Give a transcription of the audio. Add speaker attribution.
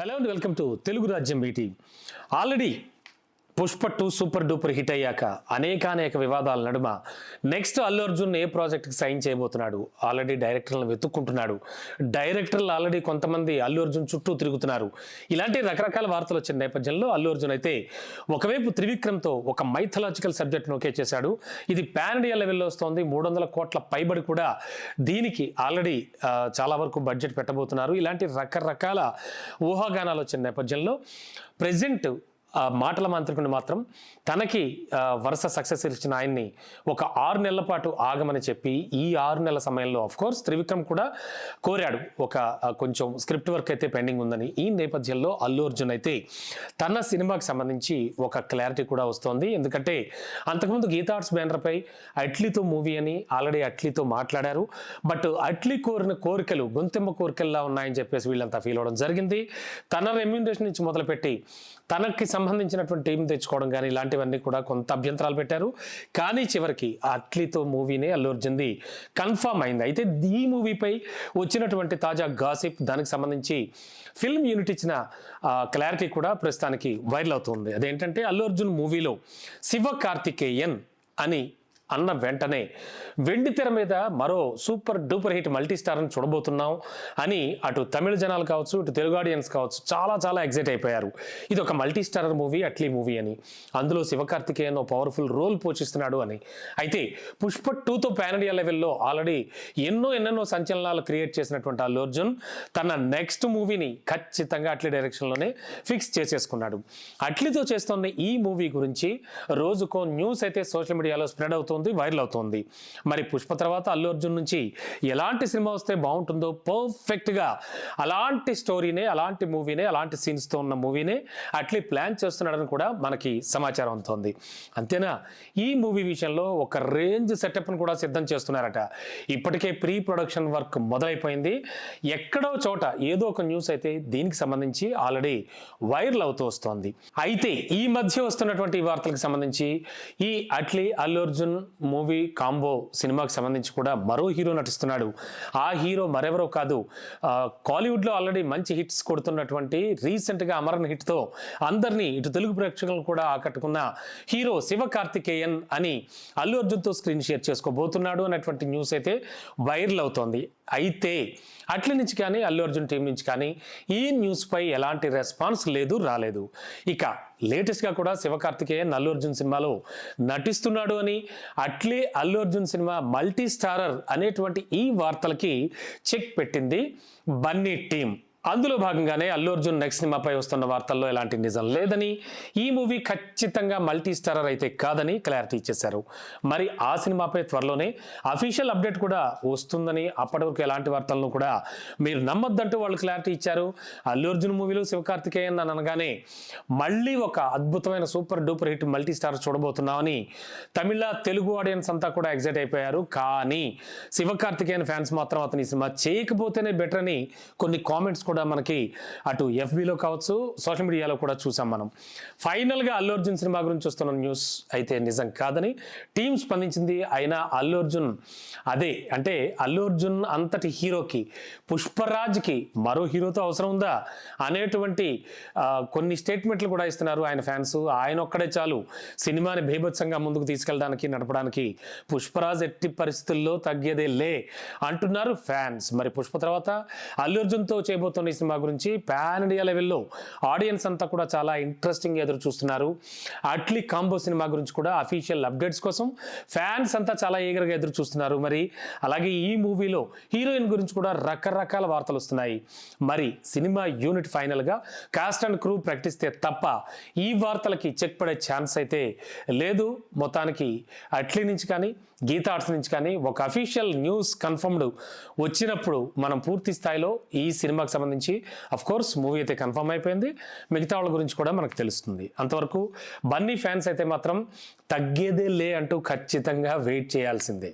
Speaker 1: Hello and welcome to Telugu Rajyam మీటి. Already Pushpa 2 super duper hit అయ్యాక అనేక వివాదాల నడుమ నెక్స్ట్ అల్లు అర్జున్ ఏ ప్రాజెక్ట్కి సైన్ చేయబోతున్నాడు, ఆల్రెడీ డైరెక్టర్లను వెతుక్కుంటున్నాడు. డైరెక్టర్లు ఆల్రెడీ కొంతమంది అల్లు అర్జున్ చుట్టూ తిరుగుతున్నారు. ఇలాంటి రకరకాల వార్తలు వచ్చిన నేపథ్యంలో అల్లు అర్జున్ అయితే ఒకవైపు త్రివిక్రమ్తో ఒక మైథలాజికల్ సబ్జెక్ట్ను ఓకే చేశాడు. ఇది పాన్ ఇండియా లెవెల్లో వస్తోంది. 300 కోట్ల పైబడి కూడా దీనికి ఆల్రెడీ చాలా వరకు బడ్జెట్ పెట్టబోతున్నారు. ఇలాంటి రకరకాల ఊహాగానాలు వచ్చిన నేపథ్యంలో ప్రెజెంట్ మాటల మాంత్రికుని మాత్రం తనకి వరుస సక్సెస్ ఇచ్చిన ఆయన్ని ఒక 6 నెలల పాటు ఆగమని చెప్పి ఈ 6 నెలల సమయంలో కోర్స్ త్రివిక్రమ్ కూడా కోరాడు, ఒక కొంచెం స్క్రిప్ట్ వర్క్ అయితే పెండింగ్ ఉందని. ఈ నేపథ్యంలో అల్లు అర్జున్ అయితే తన సినిమాకి సంబంధించి ఒక క్లారిటీ కూడా వస్తోంది. ఎందుకంటే అంతకుముందు గీతా ఆర్ట్స్ బ్యానర్పై అట్లీతో మూవీ అని ఆల్రెడీ అట్లీతో మాట్లాడారు. బట్ అట్లీ కోరిన కోరికలు గొంతెమ్మ కోరికల్లా ఉన్నాయని చెప్పేసి వీళ్ళంతా ఫీల్ అవడం జరిగింది. తన రెమ్యూనరేషన్ నుంచి మొదలుపెట్టి తనకి సంబంధించినటువంటి టీం తెచ్చుకోవడం కానీ ఇలాంటివన్నీ కూడా కొంత అభ్యంతరాలు పెట్టారు. కానీ చివరికి అట్లీతో మూవీనే అల్లు అర్జున్ది కన్ఫర్మ్ అయింది. అయితే ఈ మూవీపై వచ్చినటువంటి తాజా గాసిప్, దానికి సంబంధించి ఫిల్మ్ యూనిట్ ఇచ్చిన క్లారిటీ కూడా ప్రస్తుతానికి వైరల్ అవుతుంది. అదేంటంటే అల్లు అర్జున్ మూవీలో శివ కార్తికేయన్ అని అన్న వెంటనే వెండి తెర మీద మరో సూపర్ డూపర్ హిట్ మల్టీ స్టార్ని చూడబోతున్నాం అని అటు తమిళ జనాలు కావచ్చు, ఇటు తెలుగు ఆడియన్స్ కావచ్చు చాలా ఎగ్జైట్ అయిపోయారు. ఇది ఒక multi starrer movie, Atlee movie అని, అందులో శివకార్తికేయన్ పవర్ఫుల్ రోల్ పోషిస్తున్నాడు అని. అయితే పుష్ప 2తో పాన్ ఇండియా లెవెల్లో ఆల్రెడీ ఎన్నెన్నో సంచలనాలు క్రియేట్ చేసినటువంటి అల్లు అర్జున్ తన నెక్స్ట్ మూవీని ఖచ్చితంగా అట్లీ డైరెక్షన్లోనే ఫిక్స్ చేసేసుకున్నాడు. అట్లీతో చేస్తున్న ఈ మూవీ గురించి రోజుకో న్యూస్ అయితే సోషల్ మీడియాలో స్ప్రెడ్ అవుతుంది, వైరల్ అవుతోంది. మరి పుష్ప తర్వాత అల్లు అర్జున్ నుంచి ఎలాంటి సినిమా వస్తే బాగుంటుందో పర్ఫెక్ట్గా అలాంటి స్టోరీనే, అలాంటి మూవీనే, అలాంటి సీన్స్తో ఉన్న మూవీనే అట్లీ ప్లాన్ చేస్తున్నాడని కూడా మనకి సమాచారం అందుతోంది. అంతేనా, ఈ మూవీ విషయంలో ఒక రేంజ్ సెటప్ను కూడా సిద్ధం చేస్తున్నారట. ఇప్పటికే ప్రీ ప్రొడక్షన్ వర్క్ మొదలైపోయింది. ఎక్కడో చోట ఏదో ఒక న్యూస్ అయితే దీనికి సంబంధించి ఆల్రెడీ వైరల్ అవుతూ వస్తోంది. అయితే ఈ మధ్య వస్తున్నటువంటి వార్తలకు సంబంధించి ఈ అట్లీ అల్లు అర్జున్ మూవీ కాంబో సినిమాకి సంబంధించి కూడా మరో హీరో నటిస్తున్నాడు. ఆ హీరో మరెవరో కాదు, కాలీవుడ్లో ఆల్రెడీ మంచి హిట్స్ కొడుతున్నటువంటి రీసెంట్గా అమరన్ హిట్తో అందరినీ ఇటు తెలుగు ప్రేక్షకులను కూడా ఆకట్టుకున్న హీరో శివ కార్తికేయన్ అని అల్లు అర్జున్తో స్క్రీన్ షేర్ చేసుకోబోతున్నాడు అనేటువంటి న్యూస్ అయితే వైరల్ అవుతోంది. అయితే అట్లీ నుంచి కానీ అల్లు అర్జున్ టీం నుంచి కానీ ఈ న్యూస్పై ఎలాంటి రెస్పాన్స్ రాలేదు. ఇక లేటెస్ట్గా కూడా శివ కార్తికేయన్ అల్లు అర్జున్ సినిమాలో నటిస్తున్నాడు అని, Atlee Allu Arjun cinema multi starrer అనేటువంటి ఈ వార్తలకి చెక్ పెట్టింది బన్నీ టీం. అందులో భాగంగానే అల్లు అర్జున్ నెక్స్ట్ సినిమాపై వస్తున్న వార్తల్లో ఎలాంటి నిజం లేదని, ఈ మూవీ ఖచ్చితంగా మల్టీ స్టారర్ అయితే కాదని క్లారిటీ ఇచ్చేశారు. మరి ఆ సినిమాపై త్వరలోనే అఫీషియల్ అప్డేట్ కూడా వస్తుందని, అప్పటి వరకు ఎలాంటి వార్తలను కూడా మీరు నమ్మొద్దంటూ వాళ్ళు క్లారిటీ ఇచ్చారు. అల్లు అర్జున్ మూవీలో శివకార్తికేయన్ అని అనగానే మళ్ళీ ఒక అద్భుతమైన super duper hit multi star చూడబోతున్నామని తమిళ తెలుగు ఆడియన్స్ అంతా కూడా ఎగ్జైట్ అయిపోయారు. కానీ శివకార్తికేయన్ ఫ్యాన్స్ మాత్రం అతని సినిమా చేయకపోతేనే బెటర్ అని కొన్ని కామెంట్స్ కూడా మనకి అటు ఎఫ్బీలో కావచ్చు, సోషల్ మీడియాలో కూడా చూసాం మనం. ఫైనల్గా అల్లు అర్జున్ సినిమా గురించి వస్తున్న న్యూస్ అయితే నిజం కాదని టీం స్పందించింది. అయినా అల్లు అర్జున్ అంటే అల్లు అర్జున్ అంతటి హీరోకి పుష్పరాజ్కి మరో హీరోతో అవసరం ఉందా అనేటువంటి కొన్ని స్టేట్మెంట్లు కూడా ఇస్తున్నారు ఆయన ఫ్యాన్స్. ఆయన ఒక్కడే చాలు సినిమాని బీభత్సంగా ముందుకు తీసుకెళ్ళడానికి, నడపడానికి. పుష్పరాజ్ ఎట్టి పరిస్థితుల్లో తగ్గేదే లే అంటున్నారు ఫ్యాన్స్. మరి పుష్ప తర్వాత అల్లు అర్జున్తో చేయబోతున్న ఈ సినిమా గురించి పాన్ ఇండియా లెవెల్లో ఆడియన్స్ అంతా కూడా చాలా ఇంట్రెస్టింగ్ ఎదురు చూస్తున్నారు. అట్లీ కాంబో సినిమా గురించి కూడా అఫీషియల్ అప్డేట్స్ కోసం ఫ్యాన్స్ అంతా చాలా ఈగర్గా ఎదురు చూస్తున్నారు. మరి అలాగే ఈ మూవీలో హీరోయిన్ గురించి కూడా రకరకాల వార్తలు వస్తున్నాయి. మరి సినిమా యూనిట్ ఫైనల్గా కాస్ట్ అండ్ క్రూ ప్రకటిస్తే తప్ప ఈ వార్తలకి చెక్ పడే ఛాన్స్ అయితే లేదు. మొత్తానికి అట్లీ నుంచి కానీ గీతా ఆర్ట్స్ నుంచి కానీ ఒక అఫీషియల్ న్యూస్ కన్ఫర్మ్డ్ వచ్చినప్పుడు మనం పూర్తి స్థాయిలో ఈ సినిమాకి సంబంధించి కోర్స్ మూవీ అయితే కన్ఫర్మ్ అయిపోయింది. మిగతా వాళ్ళ గురించి కూడా మనకు తెలుస్తుంది. అంతవరకు బన్నీ ఫ్యాన్స్ అయితే మాత్రం తగ్గేదే లే అంటూ ఖచ్చితంగా వెయిట్ చేయాల్సిందే.